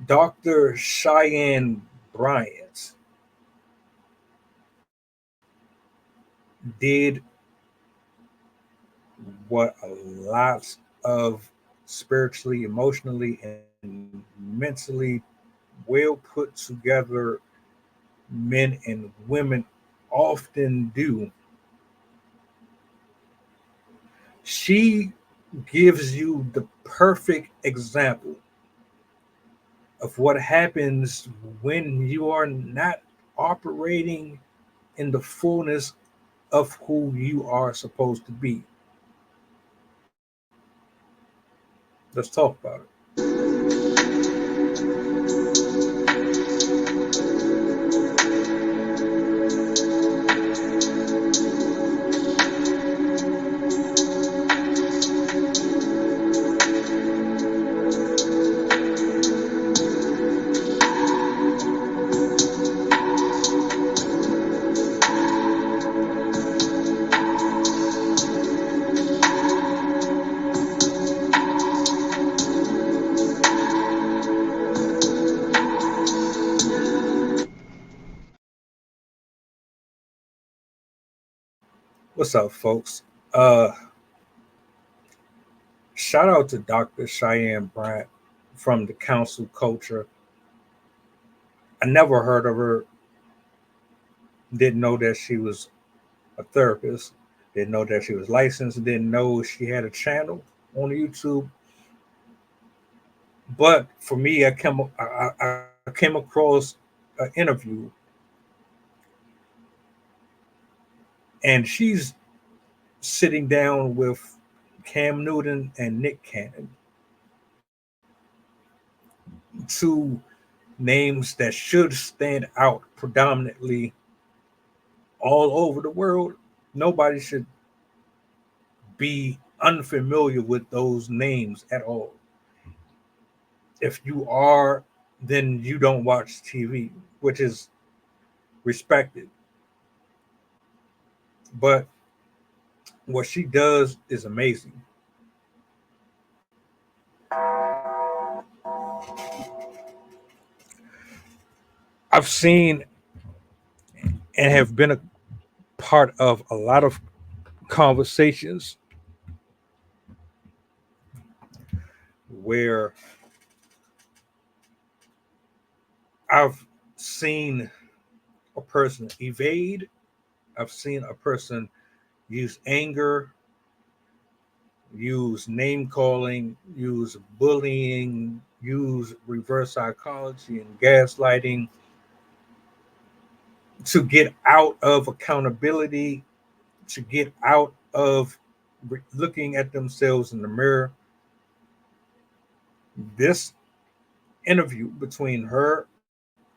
Dr. Cheyenne Bryant did what a lot of spiritually, emotionally, and mentally well put together men and women often do. She gives you the perfect example of what happens when you are not operating in the fullness of who you are supposed to be. Let's talk about it. What's up, folks? Uh, Shout out to Dr. Cheyenne Bryant from the Council Culture. I never heard of her, didn't know that she was a therapist, didn't know that she was licensed, didn't know she had a channel on YouTube. But for me, I came across an interview, and she's sitting down with Cam Newton and Nick Cannon, two names that should stand out predominantly all over the world. Nobody should be unfamiliar with those names at all. If you are, then you don't watch TV, which is respected. But what she does is amazing. I've seen and have been a part of a lot of conversations where I've seen a person evade, I've seen a person use anger, use name calling, use bullying, use reverse psychology and gaslighting to get out of accountability, to get out of looking at themselves in the mirror. This interview between her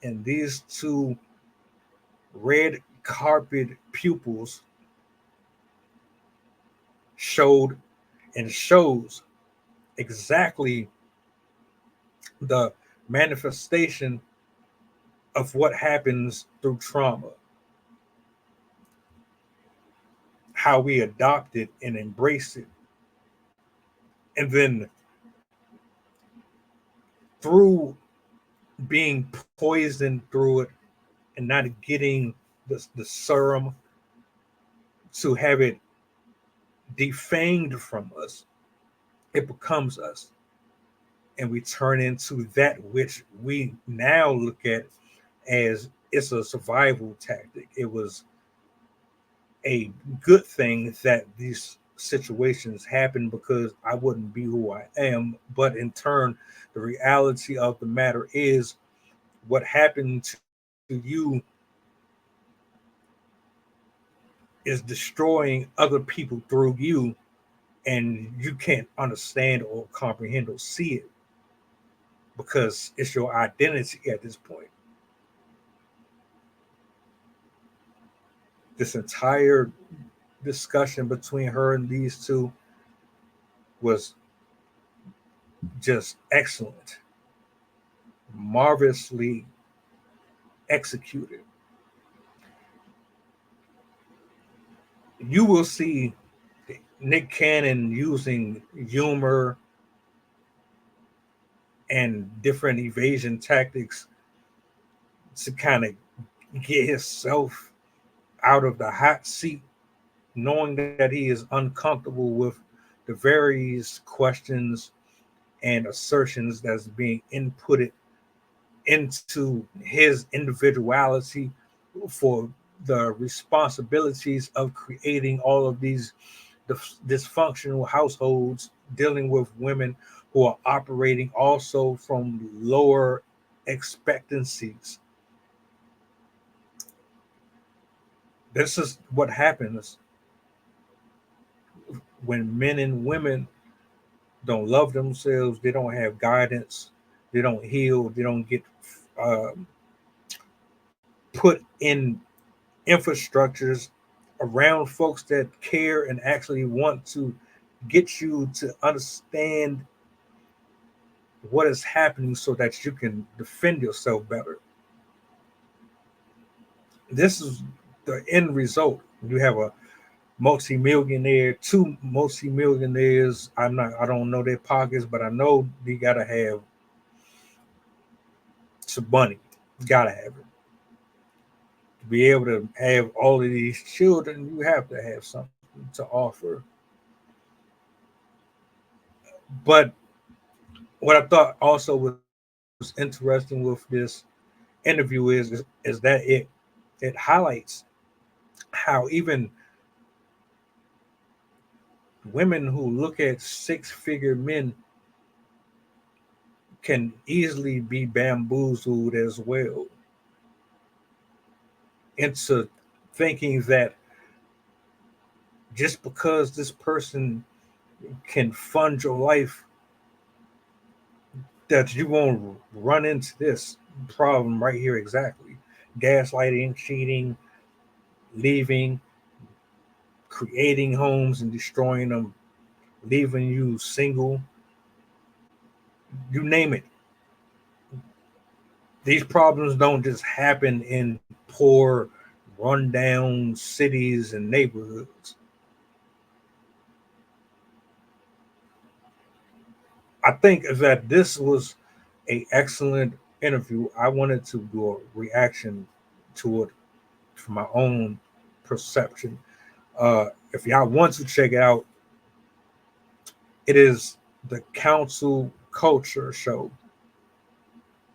and these two red carpet pupils showed and shows exactly the manifestation of what happens through trauma, how we adopt it and embrace it. And then through being poisoned through it and not getting the serum to have it defanged from us, it becomes us. And we turn into that which we now look at as it's a survival tactic. It was a good thing that these situations happen because I wouldn't be who I am. But in turn, the reality of the matter is what happened to you is destroying other people through you, and you can't understand or comprehend or see it because it's your identity at this point. This entire discussion between her and these two was just excellent, marvelously executed. You will see Nick Cannon using humor, and different evasion tactics to kind of get himself out of the hot seat, knowing that he is uncomfortable with the various questions and assertions that's being inputted into his individuality for the responsibilities of creating all of these dysfunctional households, dealing with women who are operating also from lower expectancies. This is what happens when men and women don't love themselves, they don't have guidance, they don't heal, they don't get uh, put in infrastructures around folks that care and actually want to get you to understand what is happening so that you can defend yourself better. This is the end result. You have a multimillionaire, two multimillionaires. I don't know their pockets, but I know they gotta have some money. Gotta have it. To be able to have all of these children, you have to have something to offer. But what I thought also was interesting with this interview is that it highlights how even women who look at six-figure men can easily be bamboozled as well into thinking that just because this person can fund your life, that you won't run into this problem right here exactly. Gaslighting, cheating, leaving, creating homes and destroying them, leaving you single, you name it. These problems don't just happen in poor, rundown cities and neighborhoods. I think that this was a excellent interview. I wanted to do a reaction to it from my own perception. If y'all want to check it out, it is the Council Culture Show.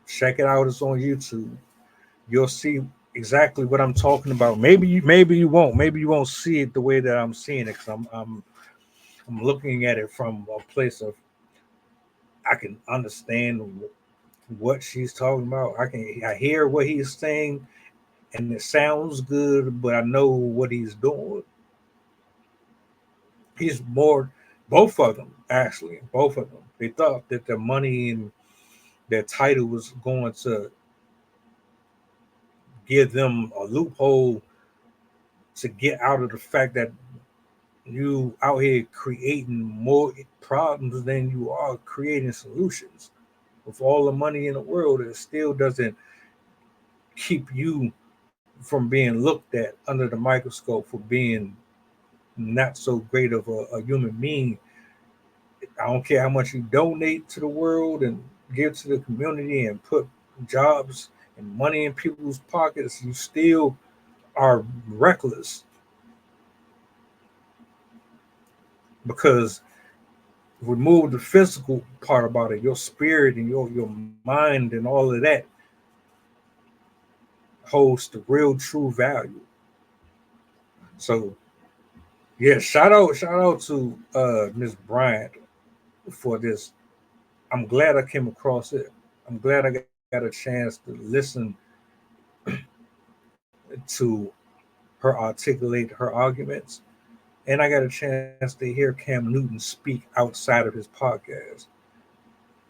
Check it out. It's on YouTube. You'll see exactly what I'm talking about. Maybe you won't. Maybe you won't see it the way that I'm seeing it because I'm looking at it from a place of I can understand what she's talking about. I hear what he's saying and it sounds good, but I know what he's doing. He's more both of them actually, both of them. They thought that their money and their title was going to give them a loophole to get out of the fact that you out here creating more problems than you are creating solutions. With all the money in the world, it still doesn't keep you from being looked at under the microscope for being not so great of a human being. I don't care how much you donate to the world and give to the community and put jobs and money in people's pockets, you still are reckless because remove the physical part about it, your spirit and your mind and all of that holds the real true value. So yeah, shout out to Miss Bryant for this. I'm glad I came across it. I'm glad I got a chance to listen to her articulate her arguments, and I got a chance to hear Cam Newton speak outside of his podcast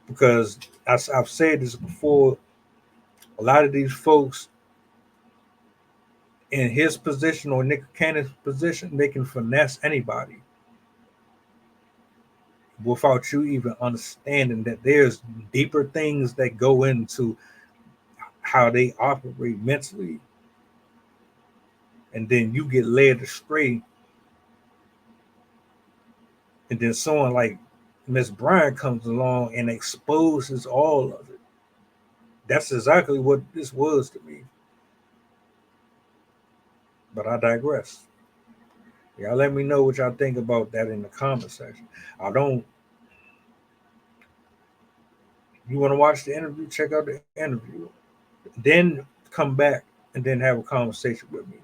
because I've said this before. A lot of these folks in his position or Nick Cannon's position, they can finesse anybody without you even understanding that there's deeper things that go into how they operate mentally, and then you get led astray, and then someone like Miss Bryant comes along and exposes all of it. That's exactly what this was to me. But I digress. Y'all let me know what y'all think about that in the comment section. I don't. You want to watch the interview? Check out the interview. Then come back and then have a conversation with me.